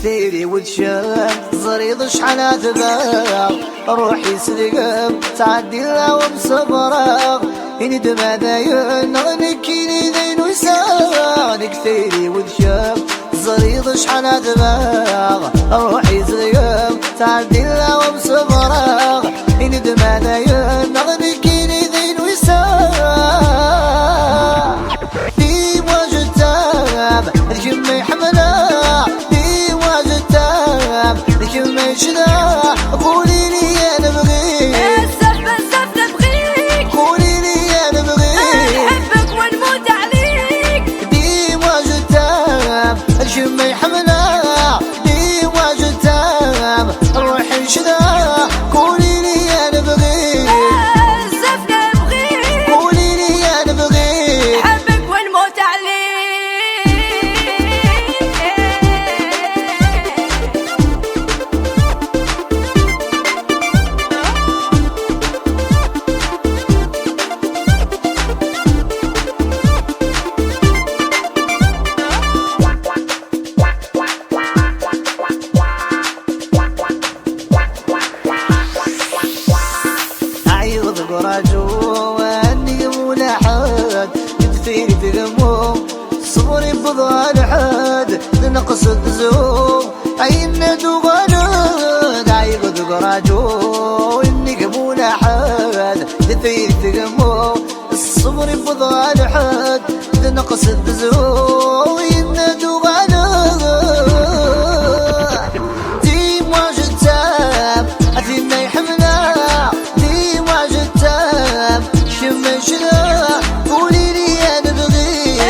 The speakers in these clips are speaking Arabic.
كثيري وتشم زريض شحال اتباع روحي سلقم تعدي لها ومصبرة يندم هذايا نغنكيني ذين ويسان كثيري وتشم زريض شحال اتباع روحي سلقم تعدي لها ومصبرة يندم هذايا نغنكيني ذين ويسان دي واجد تاب الجمع حملة دي واجد تاب الجمع شدا قولي لي انا بغيك بزاف نبغيك قولي لي انا بغيك نحبك ونموت عليك دي واجد تاب الجمع حملة دي واجد تاب روحي شدا قولي لي انا بغيك بزاف نبغيك قولي لي انا بغيك نحبك ونموت عليك عيض قراجو واني ملاحد كثير تغمو صبري بضال حد نقص الزوم عين دوغالد عيض قراجو اني ملاحد كثير تغمو الصبر بضال حد نقص الزوم عين دوغالد دي واجد تاب أثنى يحملها شمشنا قولي لي انا بغيك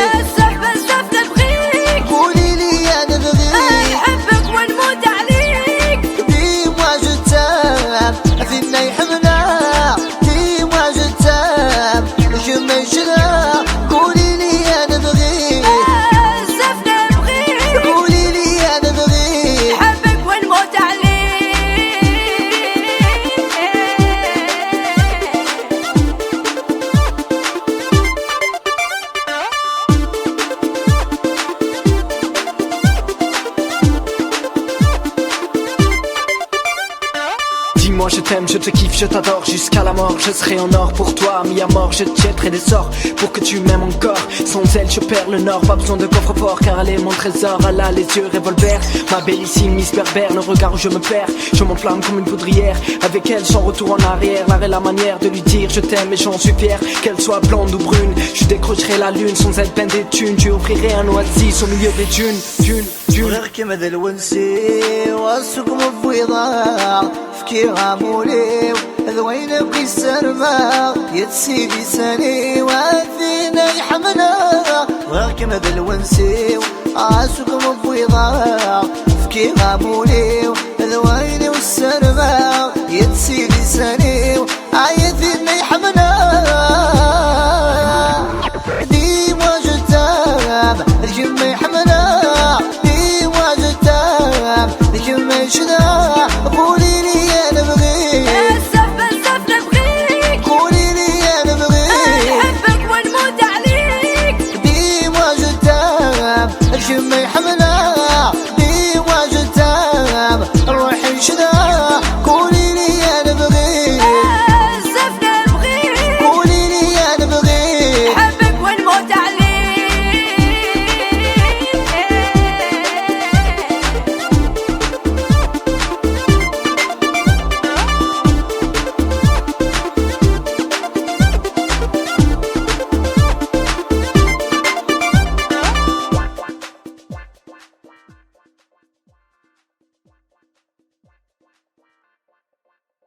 بزاف نبغيك قولي لي انا بغيك نحبك ونموت عليك دي واجد تاب اثنى يحملها دي واجد تاب شمشنا قولي لي انا بغيك بزاف نبغيك قولي لي انا بغيك نحبك ونموت عليك Dis-moi je t'aime, je te kiffe, je t'adore jusqu'à la mort. Je serai en or pour toi, mis à mort. Je te jetterai des sorts pour que tu m'aimes encore. Sans elle je perds le nord, pas besoin de coffre-fort car elle est mon trésor. Elle a les yeux revolver, ma bellissime Miss Berbère. Le regard où je me perds, je m'enflamme comme une poudrière. Avec elle sans retour en arrière, l'art et la manière de lui dire je t'aime et j'en suis fier. Qu'elle soit blonde ou brune, je décrocherai la lune. Sans elle peine des thunes, je offrirai un oasis au milieu des dunes. غير كيما ذا الونسي والسوق مبويضة فكيرها مولي ذوين بقي السرما يتسيدي ساني واثينا يحملها غير كيما ذا الونسي والسوق مبويضة فكيرها مولي ذوين والسرما يتسيدي ساني عايثينا يحملها دي واجد تاب الجمع يحملها شدا قولي لي انا بغيك بزاف نبغيك قولي لي انا بغيك نحبك ونموت عليك دي واجد تاب الجمع